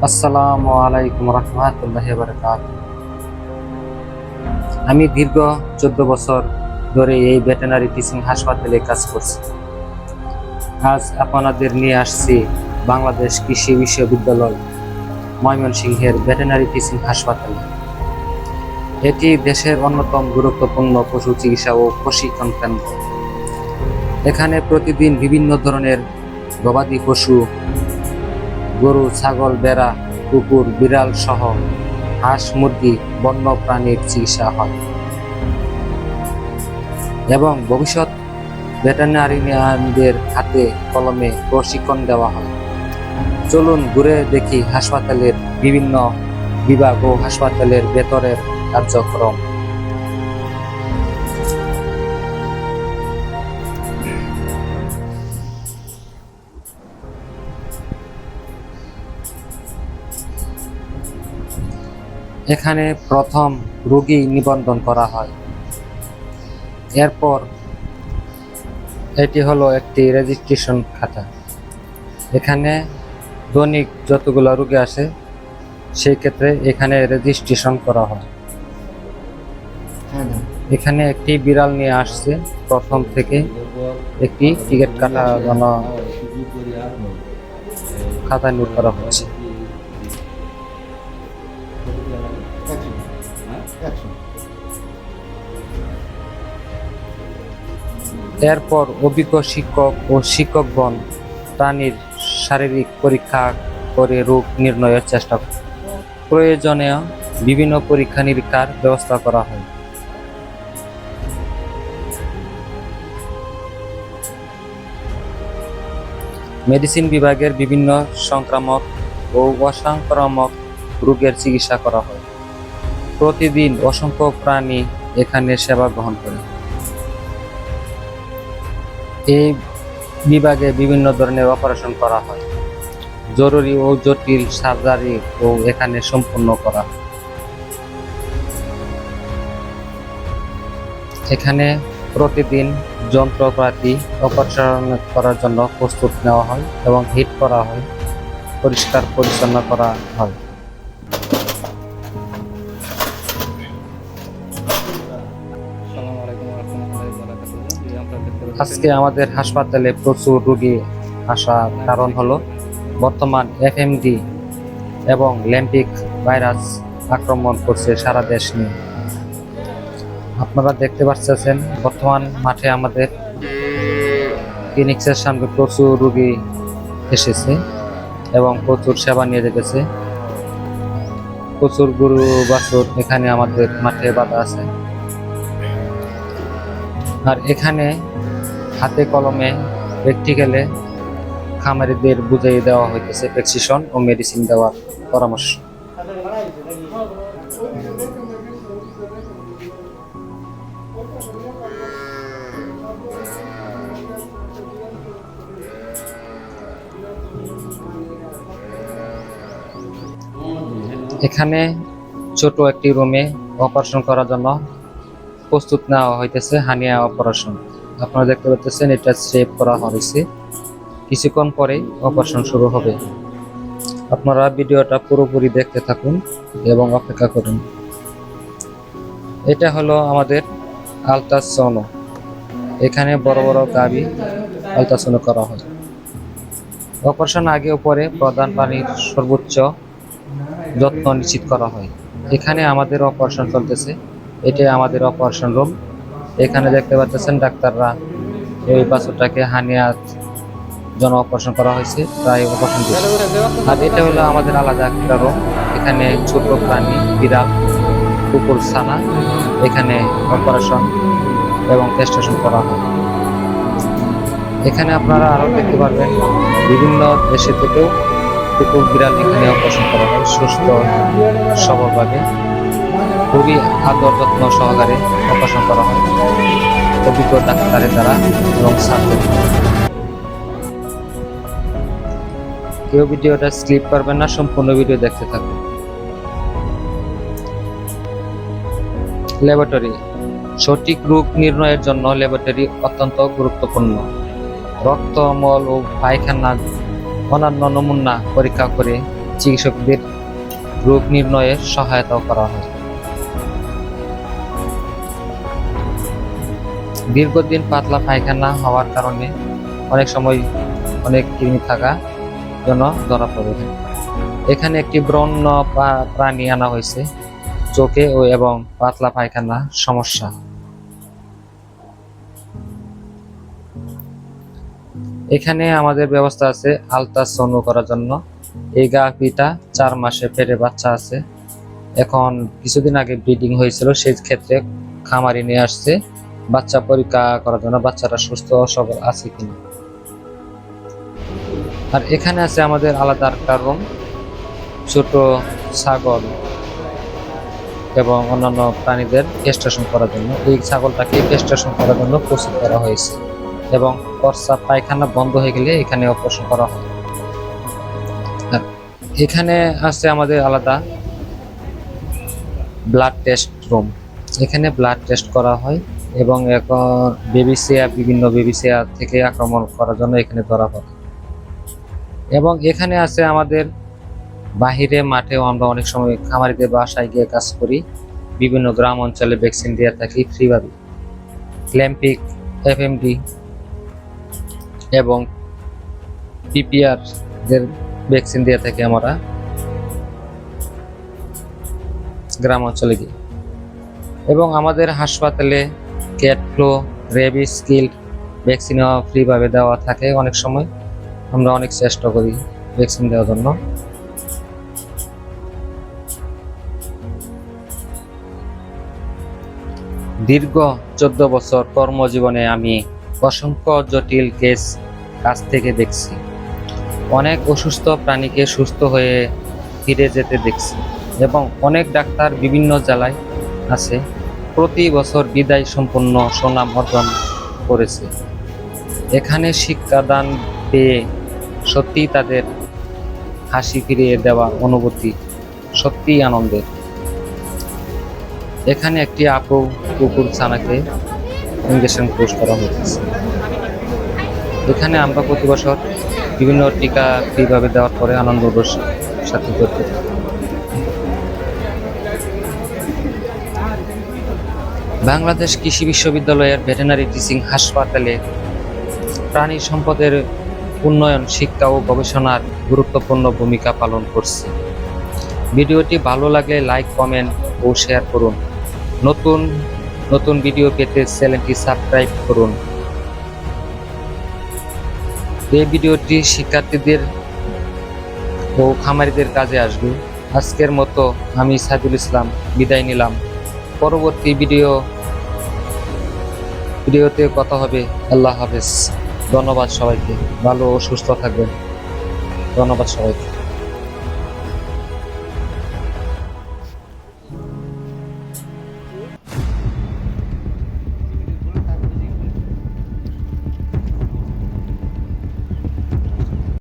আসসালামু আলাইকুম রহমতুল্লাহি ওয়া বারাকাতুহু। আমি দীর্ঘ 14 বছর ধরে এই ভেটেরিনারি টিচিং হাসপাতালে কাজ করছি। আজ আপনাদের নিয়ে আসছি বাংলাদেশ কৃষি বিশ্ববিদ্যালয় ময়মনসিংহের ভেটেরিনারি টিচিং হাসপাতালে। এটি দেশের অন্যতম গুরুত্বপূর্ণ পশু চিকিৎসা ও প্রশিক্ষণ কেন্দ্র। এখানে প্রতিদিন বিভিন্ন ধরনের গবাদি পশু, গরু, ছাগল, ভেড়া, কুকুর, বিড়াল সহ হাঁস, মুরগি, বন্য প্রাণীর চিকিৎসা হয় এবং ভবিষ্যৎ ভেটেরিনারিয়ানদের হাতে কলমে প্রশিক্ষণ দেওয়া হয়। চলুন ঘুরে দেখি হাসপাতালের বিভিন্ন বিভাগ ও হাসপাতালের ভেতরের কার্যক্রম। এখানে প্রথম রোগী নিবন্ধন করা হয়। এরপর এটি হলো একটি রেজিস্ট্রেশন খাতা। এখানে দৈনিক যতগুলো রোগী আসে সেই ক্ষেত্রে এখানে রেজিস্ট্রেশন করা হয়। এখানে একটি বিড়াল নিয়ে আসছে, প্রথম থেকে একটি টিকিট কাটার জন্য খাতা নোট করা হচ্ছে। এরপর অভিজ্ঞ শিক্ষক ও শিক্ষকগণ প্রাণীর শারীরিক পরীক্ষা করে রোগ নির্ণয়ের চেষ্টা করে। প্রয়োজনীয় বিভিন্ন পরীক্ষা নিরীক্ষার ব্যবস্থা করা হয়। মেডিসিন বিভাগের বিভিন্ন সংক্রামক ও অসংক্রামক রোগের চিকিৎসা করা হয়। প্রতিদিন অসংখ্য প্রাণী এখানে সেবা গ্রহণ করে। এই বিভাগে বিভিন্ন ধরনের অপারেশন করা হয়। জরুরি ও জটিল সার্জারি ও এখানে সম্পন্ন করা হয়। এখানে প্রতিদিন যন্ত্রপাতি অপারেশন করার জন্য প্রস্তুত নেওয়া হয় এবং হিট করা হয়, পরিষ্কার পরিচ্ছন্ন করা হয়। আজকে আমাদের হাসপাতালে প্রচুর রোগী আসার কারণ হলো বর্তমান এফএমডি এবং ল্যাম্পিক ভাইরাস আক্রমণ করছে সারা দেশ নিয়ে। আপনারা দেখতে পাচ্ছেন বর্তমান মাঠে আমাদের ক্লিনিক্সের সামনে প্রচুর রোগী এসেছে এবং প্রচুর সেবা নিয়ে যেতেছে। প্রচুর গরু বাছুর এখানে আমাদের মাঠে বাঁধা আছে। আর এখানে হাতে কলমে প্র্যাকটিক্যালে খামারিদের বুঝিয়ে দেওয়া হইতেছে ভ্যাকসিনেশন ও মেডিসিন দেওয়ার পরামর্শ। এখানে ছোট একটি রুমে অপারেশন করার জন্য প্রস্তুত নেওয়া হইতেছে হার্নিয়া অপারেশন। আপনারা দেখতে পাচ্ছেন এটা সেভ করা হয়েছে। কিছুক্ষণ পরে অপারেশন শুরু হবে। আপনারা ভিডিওটা পুরোপুরি দেখতে থাকুন এবং অপেক্ষা করুন। এটা হলো আমাদের আলট্রাসাউন্ড। এখানে বড় বড় গাভী আলট্রাসাউন্ড করা হয়। অপারেশন আগে ও পরে প্রধান প্রাণীর সর্বোচ্চ যত্ন নিশ্চিত করা হয়। এখানে আমাদের অপারেশন চলতেছে। এটাই আমাদের অপারেশন রুম। এখানে দেখতে পাচ্ছেন ডাক্তাররা এই বাছুরটাকে হার্নিয়ার জন্য অপারেশন করা হয়েছে, তাই অপারেশন দিচ্ছে। আর এটা হলো আমাদের আলাদা একটা রুম। এখানে ছোট প্রাণী, বিড়াল, কুকুর, ছানা এখানে অপারেশন এবং টেস্টেশন করা হয়। এখানে আপনারা আরো দেখতে পারবেন বিভিন্ন দেশে থেকেও কুকুর, বিড়াল এখানে অপারেশন করা হয় সুস্থ সবলভাবে। খুবই আদর যত্ন সহকারে অপারেশন করা হয় অভিজ্ঞ ডাক্তারের দ্বারা এবং সার্জন। কেউ ভিডিওটা স্কিপ করবেন না, সম্পূর্ণ ভিডিও দেখতে থাকুন। ল্যাবরেটরি। সঠিক রোগ নির্ণয়ের জন্য ল্যাবরেটরি অত্যন্ত গুরুত্বপূর্ণ। রক্ত, মল ও পায়খানা অন্যান্য নমুনা পরীক্ষা করে চিকিৎসকদের রোগ নির্ণয়ে সহায়তাও করা হয়। দীর্ঘদিন পাতলা পায়খানা হওয়ার কারণে অনেক সময় অনেক কৃমি থাকা জন্য ধরা পড়ে। এখানে একটি বন্য প্রাণী আনা হয়েছে চোখে এবং পাতলা পায়খানা সমস্যা। এখানে আমাদের ব্যবস্থা আছে আলট্রাসাউন্ড করার জন্য। এই গাভীটা 4 মাসে পেটে বাচ্চা আছে, এখন কিছুদিন আগে ব্রিডিং হয়েছিল, সেই ক্ষেত্রে খামারি নিয়ে আসছে বাচ্চা পরীক্ষা করার জন্য, বাচ্চাটা সুস্থ সবল আছে কিনা। আর এখানে আছে আমাদের আলাদা একটা রুম ছোট ছাগল এবং অন্যান্য প্রাণীদের ক্যাস্ট্রেশন করার জন্য। এই ছাগলটাকে ক্যাস্ট্রেশন করার জন্য প্রস্তুত করা হয়েছে এবং প্রস্রাব পায়খানা বন্ধ হয়ে গেলে এখানে অপারেশন করা হয়। এখানে আছে আমাদের আলাদা ব্লাড টেস্ট রুম। এখানে ব্লাড টেস্ট করা হয় এবং বিভিন্ন বেবিসিয়া থেকে আক্রমণ করার জন্য এখানে ধরা পড়ে। এবং এখানে আছে আমাদের বাহিরে মাঠেও আমরা অনেক সময় খামারিদের বাসায় গিয়ে কাজ করি, বিভিন্ন গ্রাম অঞ্চলে ভ্যাকসিন দিয়ে থাকি ফ্রিভাবে। ক্ল্যাম্পিক, এফএমডি এবং পিপিআর দের ভ্যাকসিন দিয়ে থাকি আমরা গ্রাম অঞ্চলে গিয়ে। এবং আমাদের হাসপাতালে ক্যাট ফ্লু, রেবিস, স্কিল ভ্যাকসিন ফ্রিভাবে দেওয়া থাকে। অনেক সময় আমরা অনেক চেষ্টা করি ভ্যাকসিন দেওয়ার জন্য। দীর্ঘ 14 বছর কর্মজীবনে আমি অসংখ্য জটিল কেস কাছ থেকে দেখছি, অনেক অসুস্থ প্রাণীকে সুস্থ হয়ে ফিরে যেতে দেখছি এবং অনেক ডাক্তার বিভিন্ন জেলায় আছে প্রতি বছর বিদায় সম্পন্ন সুনাম অর্জন করেছে। এখানে শিক্ষাদান পেয়ে সত্যি তাদের হাসি ফিরিয়ে দেওয়া অনুভূতি সত্যিই আনন্দের। এখানে একটি আপু কুকুর ছানাকে ইনজেকশন কোর্স করা হয়েছে। এখানে আমরা প্রতি বছর বিভিন্ন টিকা ফ্রিভাবে দেওয়ার পরে আনন্দ সাথে করতে থাকি। বাংলাদেশ কৃষি বিশ্ববিদ্যালয়ের ভেটেরিনারি টিচিং হাসপাতালে প্রাণী সম্পদের উন্নয়ন, শিক্ষা ও গবেষণার গুরুত্বপূর্ণ ভূমিকা পালন করছে। ভিডিওটি ভালো লাগলে লাইক, কমেন্ট ও শেয়ার করুন। নতুন নতুন ভিডিও পেতে চ্যানেলটি সাবস্ক্রাইব করুন। এই ভিডিওটি শিক্ষার্থীদের ও খামারিদের কাজে আসবে। আজকের মতো আমি সাইদুল ইসলাম বিদায় নিলাম। পরবর্তী ভিডিওতে কথা হবে। আল্লাহ হাফেজ। ধন্যবাদ সবাইকে। ভালো ও সুস্থ থাকবেন। ধন্যবাদ সবাইকে।